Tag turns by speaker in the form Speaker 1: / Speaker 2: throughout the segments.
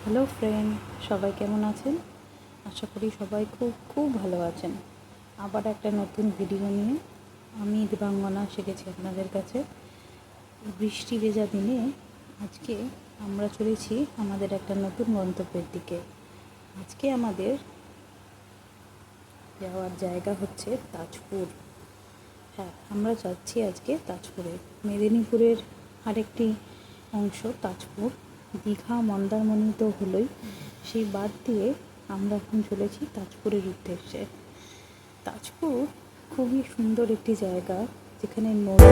Speaker 1: Hello friend, সবাই কেমন আছেন? আশা করি সবাই খুব খুব ভালো আছেন। আবার একটা নতুন ভিডিও নিয়ে আমি দেবাঙ্গনা শিখেছি আপনাদের কাছে। বৃষ্টি ভেজা দিনে আজকে আমরা চলেছি আমাদের একটা নতুন গন্তব্যের দিকে। আজকে আমাদের যাওয়ার জায়গা হচ্ছে তাজপুর। হ্যাঁ, আমরা যাচ্ছি আজকে তাজপুরে। মেদিনীপুরের আরেকটি অংশ তাজপুর। দীঘা মন্দারমণি তো হলোই, সেই বাদ দিয়ে আমরা এখন চলেছি তাজপুরের উদ্দেশ্যে। তাজপুর খুবই সুন্দর একটি জায়গা, যেখানে নদী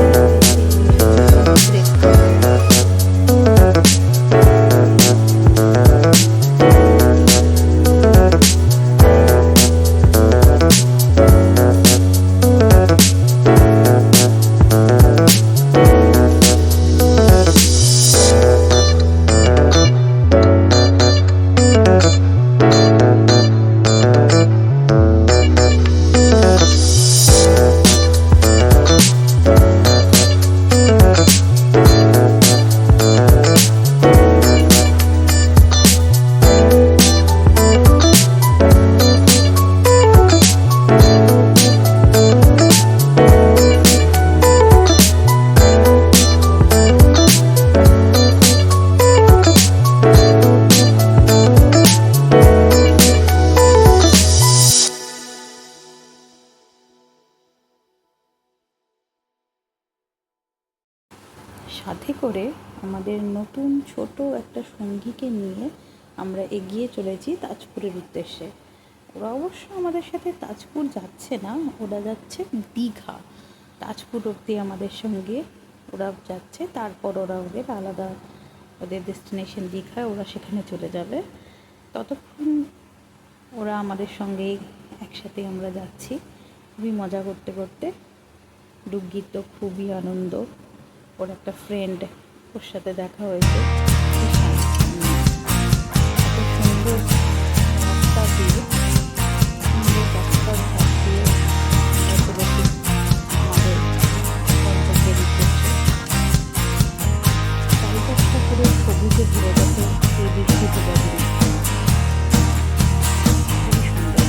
Speaker 1: সাথে করে আমাদের নতুন ছোট একটা সঙ্গীকে নিয়ে আমরা এগিয়ে চলেছি তাজপুরের উদ্দেশ্যে। ওরা অবশ্য আমাদের সাথে তাজপুর যাচ্ছে না, ওরা যাচ্ছে দীঘা। তাজপুর অবধি আমাদের সঙ্গে ওরা যাচ্ছে, তারপর ওদের আলাদা ওদের ডেস্টিনেশন দীঘায়, ওরা সেখানে চলে যাবে। ততক্ষণ ওরা আমাদের সঙ্গেই একসাথে আমরা যাচ্ছি, খুবই মজা করতে করতে। ডুগ্গির তো খুবই আনন্দ, ওর একটা ফ্রেন্ড, ওর সাথে দেখা হয়েছে। এত সুন্দর রাস্তা দিয়ে, সুন্দর রাস্তার ধার দিয়ে আমাদের গন্তব্যের উদ্দেশ্যে। চারিপাশটা পুরো সবুজে ঘিরে গেছে এই বৃষ্টি ভেজা দিনে। খুবই সুন্দর।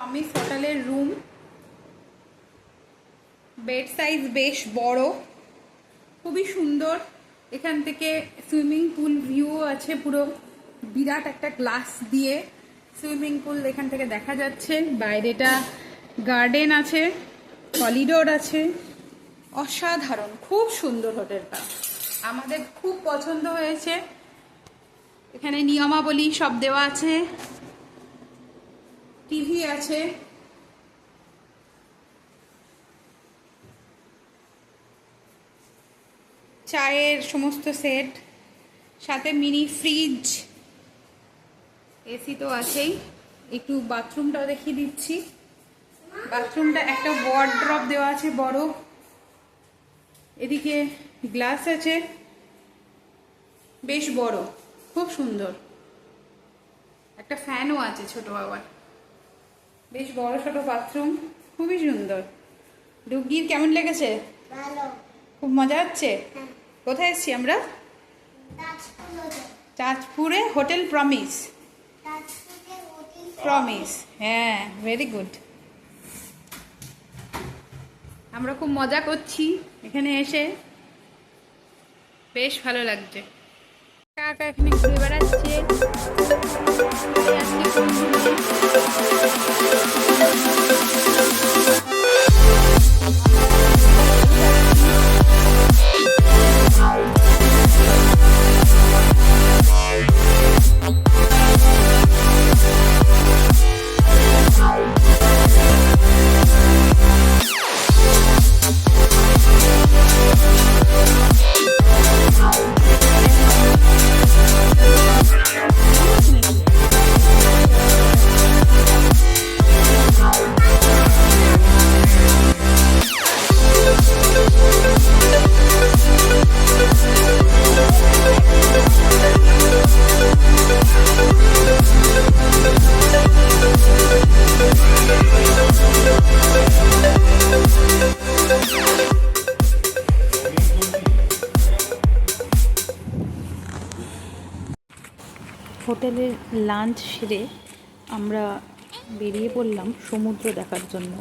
Speaker 2: আমি হোটেলের রুম, বেড সাইজ বেশ বড়, খুবই সুন্দর। এখান থেকে সুইমিং পুল ভিউ আছে, পুরো বিরাট একটা গ্লাস দিয়ে সুইমিং পুল এখান থেকে দেখা যাচ্ছে। বাইরেটা গার্ডেন আছে, করিডোর আছে, অসাধারণ, খুব সুন্দর হোটেলটা, আমাদের খুব পছন্দ হয়েছে। এখানে নিয়মাবলী সব দেওয়া আছে, টিভি আছে, চায়ের সমস্ত সেট, সাথে মিনি ফ্রিজ, এসি তো আছেই। একটু বাথরুমটাও দেখিয়ে দিচ্ছি। বাথরুমটা একটা ওয়ার্ড্রপ দেওয়া আছে বড়, এদিকে গ্লাস আছে, বেশ বড়, খুব সুন্দর। একটা ফ্যানও আছে ছোট আবার, বেশ বড় ছোট বাথরুম, খুবই সুন্দর। ডুগির কেমন লেগেছে?
Speaker 3: ভালো,
Speaker 2: খুব মজা হচ্ছে। কোথায় এসেছি আমরা? তাজপুরে হোটেল প্রমিস। প্রমিস, হ্যাঁ, ভেরি গুড। আমরা খুব মজা করছি এখানে এসে, বেশ ভালো লাগছে। কাকা এখানে ঘুরে বেড়াচ্ছে।
Speaker 1: হোটেলের লাঞ্চ সেরে আমরা বেরিয়ে পড়লাম সমুদ্র দেখার জন্য।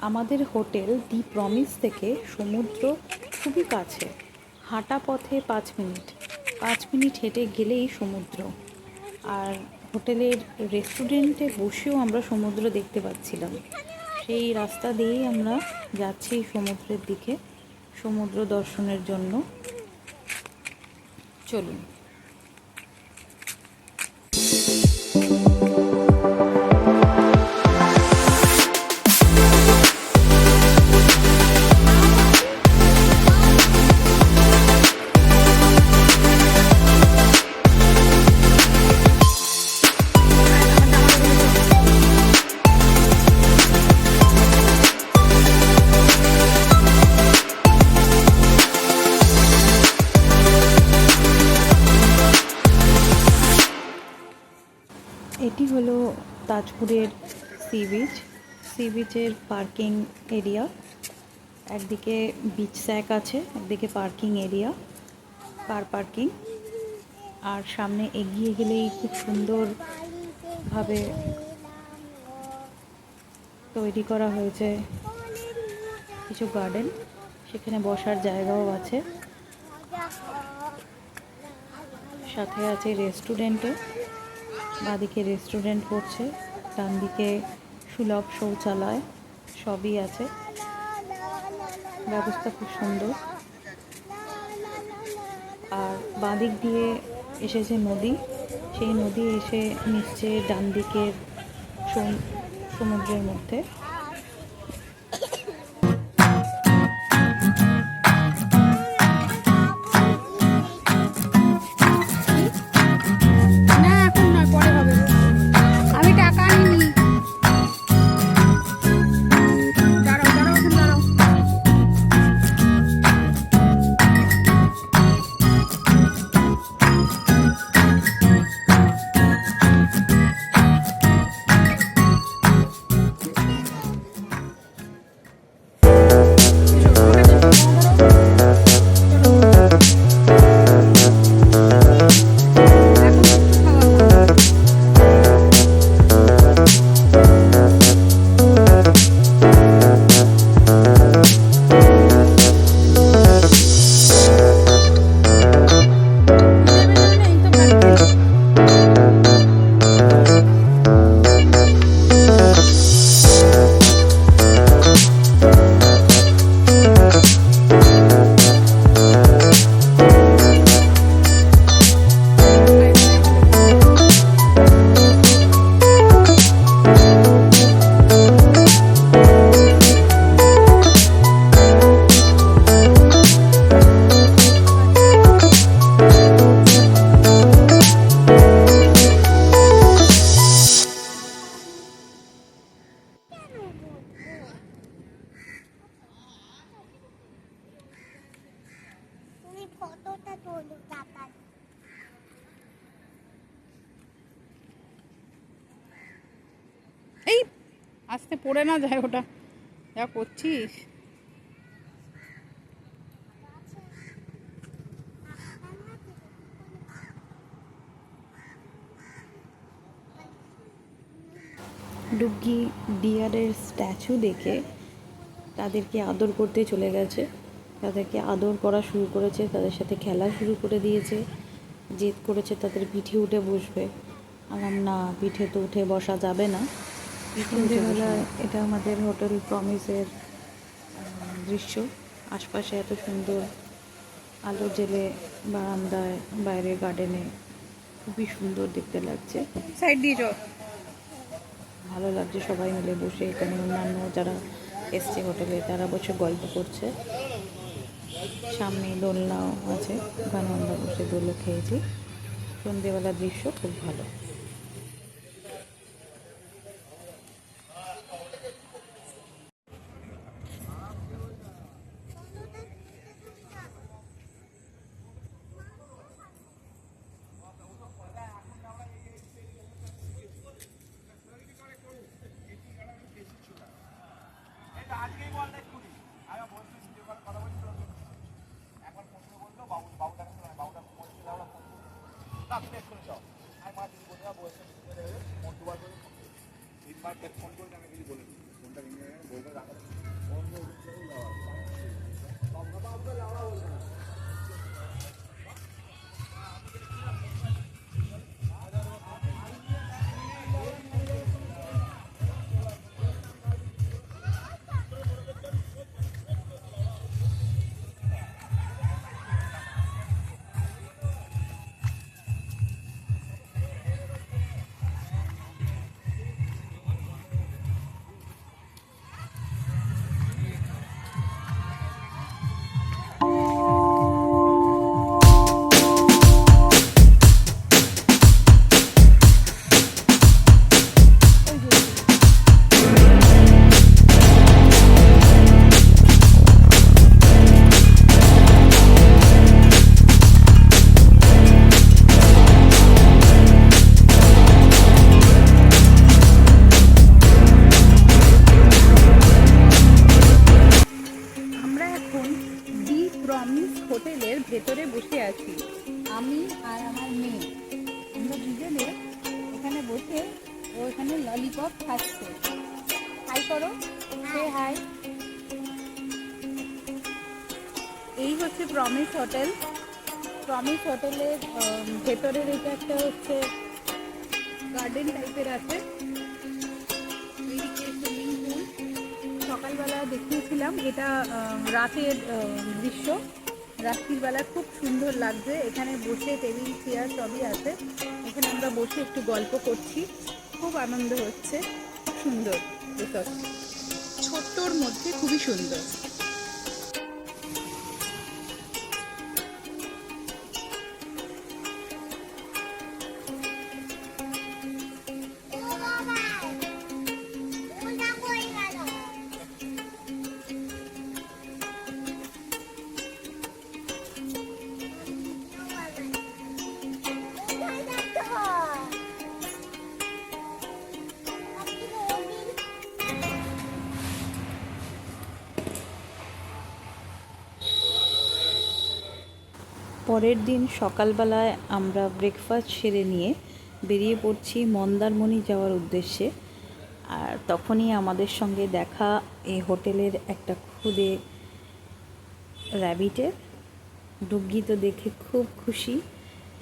Speaker 1: আমাদের হোটেল দি প্রমিস থেকে সমুদ্র খুবই কাছে, হাঁটা পথে 5 মিনিট হেঁটে গেলেই সমুদ্র। আর হোটেলের রেস্টুরেন্টে বসেও আমরা সমুদ্র দেখতে পাচ্ছিলাম। সেই রাস্তা দিয়েই আমরা যাচ্ছি সমুদ্রের দিকে, সমুদ্র দর্শনের জন্য। চলুন। এটি হলো তাজপুরের সি বিচের পার্কিং এরিয়া। একদিকে বিচ স্যাক আছে, একদিকে পার্কিং এরিয়া, কার পার্কিং। আর সামনে এগিয়ে গেলেই খুব সুন্দরভাবে তৈরি করা হয়েছে কিছু গার্ডেন, সেখানে বসার জায়গাও আছে। সাথে আছে রেস্টুরেন্টও, বাঁদিকে রেস্টুরেন্ট পড়ছে, ডান দিকে সুলভ শৌচালয়, সবই আছে, ব্যবস্থা খুব সুন্দর। আর বাঁদিক দিয়ে এসেছে নদী, সেই নদী এসে মিশছে ডান দিকের সমুদ্রের মধ্যে।
Speaker 2: আস্তে পড়ে না যায় ওটা, যা করছিস।
Speaker 1: ডুগি ডিয়ারের স্ট্যাচু দেখে তাদেরকে আদর করতে চলে গেছে, তাদেরকে আদর করা শুরু করেছে, তাদের সাথে খেলা শুরু করে দিয়েছে, জেদ করেছে তাদের পিঠে উঠে বসবে। আমার না, পিঠে তো উঠে বসা যাবে না। সন্ধ্যেবেলায় এটা আমাদের হোটেল প্রমিসের দৃশ্য। আশপাশে এত সুন্দর আলো জেলে বারান্দায়, বাইরে গার্ডেনে খুবই সুন্দর দেখতে লাগছে।
Speaker 2: সাইড দিয়ে চল।
Speaker 1: ভালো লাগছে সবাই মিলে বসে। এখানে অন্যান্য যারা এসছে হোটেলে তারা বসে গল্প করছে। সামনে দোলনাও আছে, ওখানে আমরা বসে দোলও খেয়েছি। সন্ধেবেলার দৃশ্য খুব ভালো।
Speaker 2: হোটেলের ভেতরে বসে আছি, আমি আর আমার মেয়ে। আমরা দুজনে এখানে বসে ও এখানে ললিপপ খাচ্ছে। হাই করো, সে হাই। এই হচ্ছে প্রমিস হোটেল। প্রমিস হোটেলের ভেতরের এটা একটা হচ্ছে গার্ডেন টাইপের আছে। সুইমিং পুল সকালবেলা দেখিয়েছিলাম, এটা রাতের দৃশ্য। রাত্রিবেলা খুব সুন্দর লাগছে। এখানে বসে টেবিল চেয়ার সবই আছে, এখানে আমরা বসে একটু গল্প করছি, খুব আনন্দ হচ্ছে। সুন্দর রিসর্ট, ছোট্টর মধ্যে খুবই সুন্দর।
Speaker 1: পরের দিন সকালবেলায় আমরা ব্রেকফাস্ট সেরে নিয়ে বেরিয়ে পড়ছি মন্দারমণি যাওয়ার উদ্দেশ্যে। আর তখনই আমাদের সঙ্গে দেখা এই হোটেলের একটা খুদে র্যাবিটের। ডুগি তো দেখে খুব খুশি।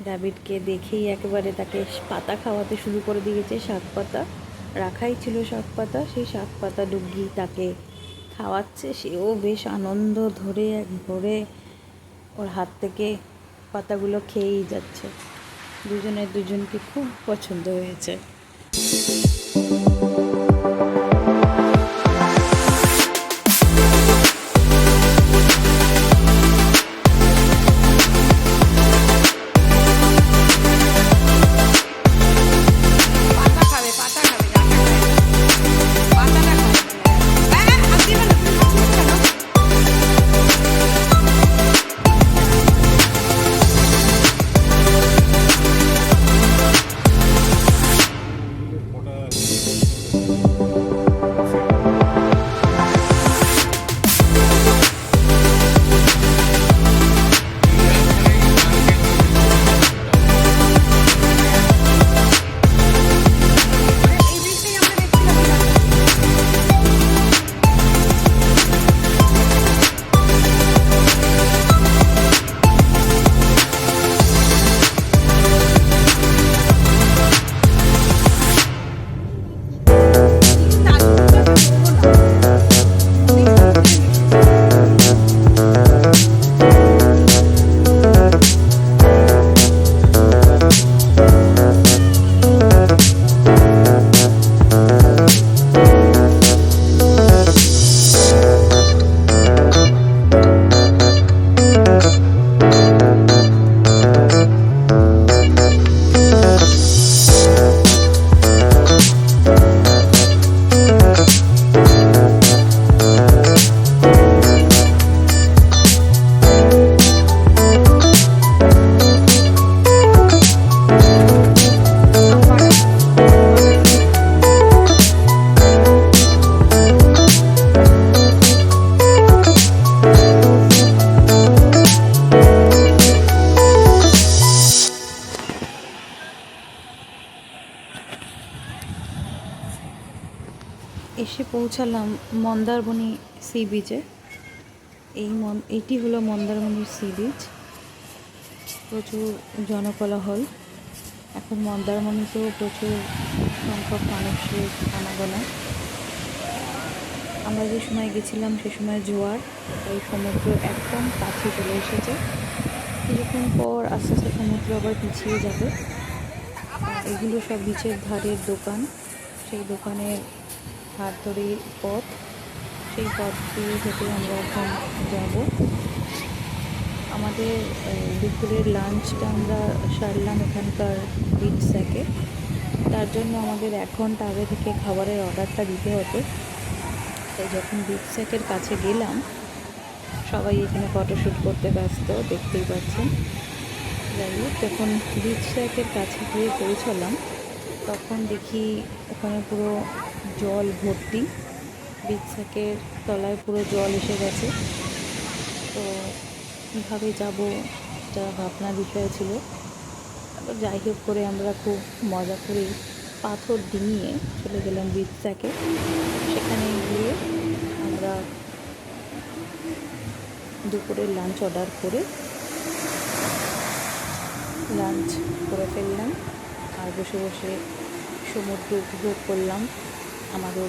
Speaker 1: র্যাবিটকে দেখেই একেবারে তাকে পাতা খাওয়াতে শুরু করে দিয়েছে। শাক পাতা রাখাই ছিল, শাক পাতা, সেই শাক পাতা ডুগি তাকে খাওয়াচ্ছে। সেও বেশ আনন্দ ধরে ভরে ওর হাত থেকে পাতাগুলো খেয়েই যাচ্ছে। দুজনের দুজনকে খুব পছন্দ হয়েছে। এসে পৌঁছালাম মন্দারমণি সি বিচে। এইটি হলো মন্দারমণির সি বিচ। প্রচুর জনকোলাহল। এখন মন্দারমণিতেও প্রচুর সংখ্যক মানুষের আনাগোনা। আমরা যে সময় গেছিলাম সে সময় জোয়ার, তাই সমুদ্র একদম কাছে চলে এসেছে। কিছুক্ষণ পর আস্তে আস্তে সমুদ্র আবার পিছিয়ে যাবে। এগুলো সব বিচের ধারের দোকান। সেই দোকানের ধার ধরে পথ, সেই পথ দিয়ে হেঁটে আমরা এখন যাব। আমাদের দুপুরের লাঞ্চটা আমরা সারলাম এখানকার বিচ স্যাকে। তার জন্য আমাদের 1 ঘন্টা আগে থেকে খাবারের অর্ডারটা দিতে হতো। তাই যখন বিচ স্যাকের কাছে গেলাম, সবাই এখানে ফটোশ্যুট করতে ব্যস্ত, দেখতেই পাচ্ছেন। যাই হোক, যখন বিচ স্যাকের কাছে গিয়ে পৌঁছালাম তখন দেখি ওখানে পুরো জল ভর্তি। বিচ স্যাকের তলায় পুরো জল এসে গেছে। তো কীভাবে যাব এটা ভাবনার বিষয় ছিল। তারপর যাই হোক করে আমরা খুব মজা করে পাথর ডিঙিয়ে চলে গেলাম বিচ স্যাকে। সেখানে গিয়ে আমরা দুপুরের লাঞ্চ অর্ডার করে লাঞ্চ করে ফেললাম। আর বসে বসে সমুদ্র উপভোগ করলাম। আমাদের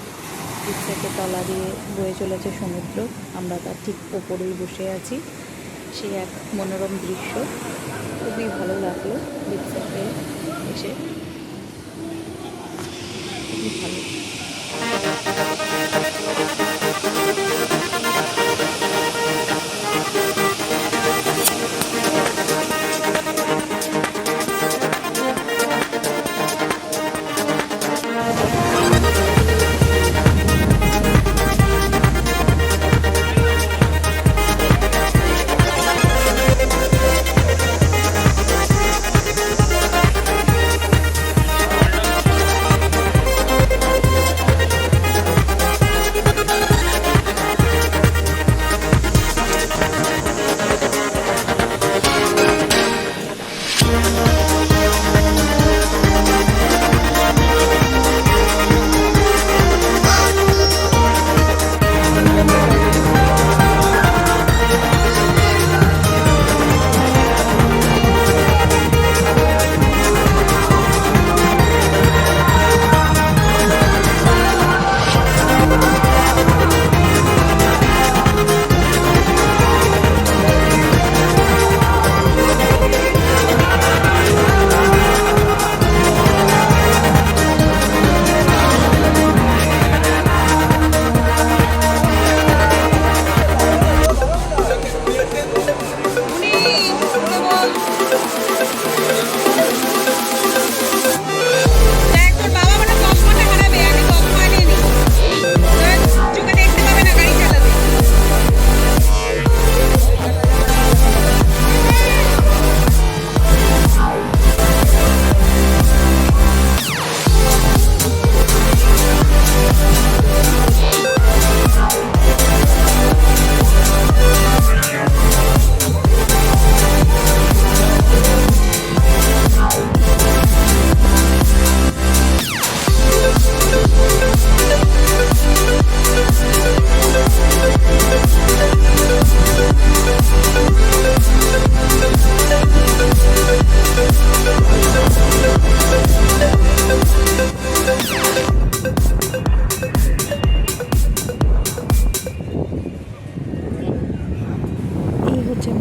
Speaker 1: বিচ স্যাকের তলা দিয়ে বয়ে চলেছে সমুদ্র, আমরা তার ঠিক ওপরেই বসে আছি। সে এক মনোরম দৃশ্য, খুবই ভালো লাগলো বিচ স্যাকে এসে, খুবই ভালো।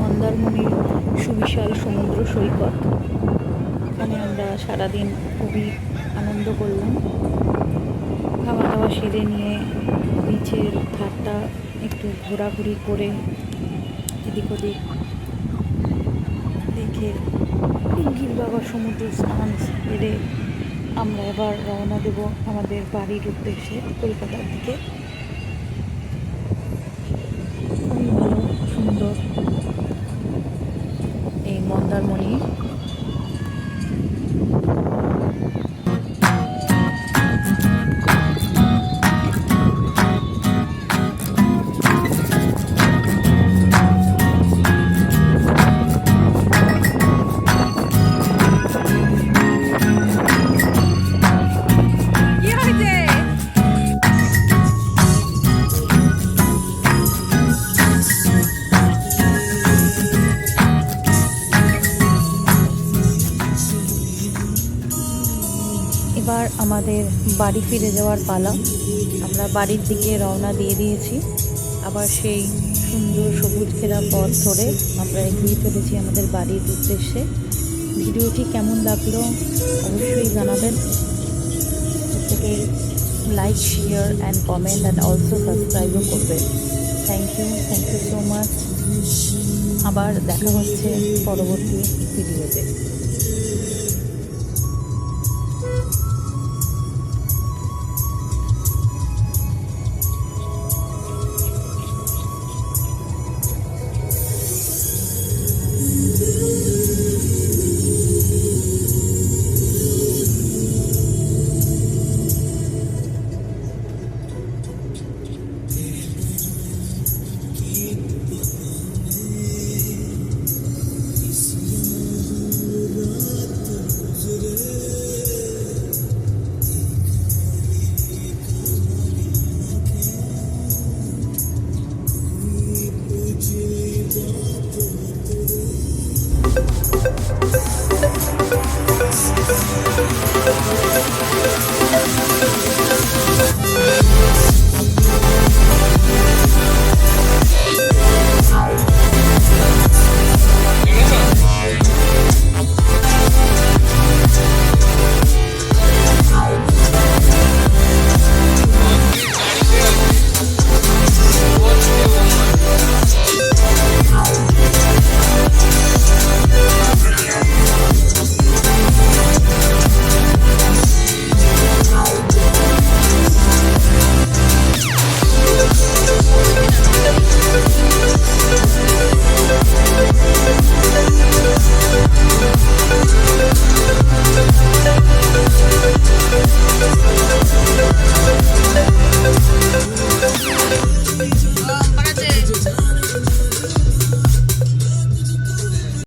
Speaker 1: মন্দারমণির সুবিশাল সমুদ্র সৈকত। এখানে আমরা সারাদিন খুবই আনন্দ করলাম। খাওয়া দাওয়া সেরে নিয়ে বিচের ধারটা একটু ঘোরাঘুরি করে এদিক ওদিক দেখে পিঙ্কির বাবা সমুদ্রে স্নান সেরে আমরা এবার রওনা দেব আমাদের বাড়ির উদ্দেশ্যে, কলকাতার দিকে। খুবই ভালো, সুন্দর এই মন্দারমণি। আমাদের বাড়ি ফিরে যাওয়ার পালা। আমরা বাড়ির দিকে রওনা দিয়ে দিয়েছি। আবার সেই সুন্দর সবুজ ঘেরা পথ ধরে আমরা এগিয়ে চলেছি আমাদের বাড়ির উদ্দেশ্যে। ভিডিওটি কেমন লাগলো অবশ্যই জানাবেন। প্রত্যেকে like, share and comment and also সাবস্ক্রাইবও করবেন। Thank you so much. আবার দেখা হচ্ছে পরবর্তী ভিডিওতে।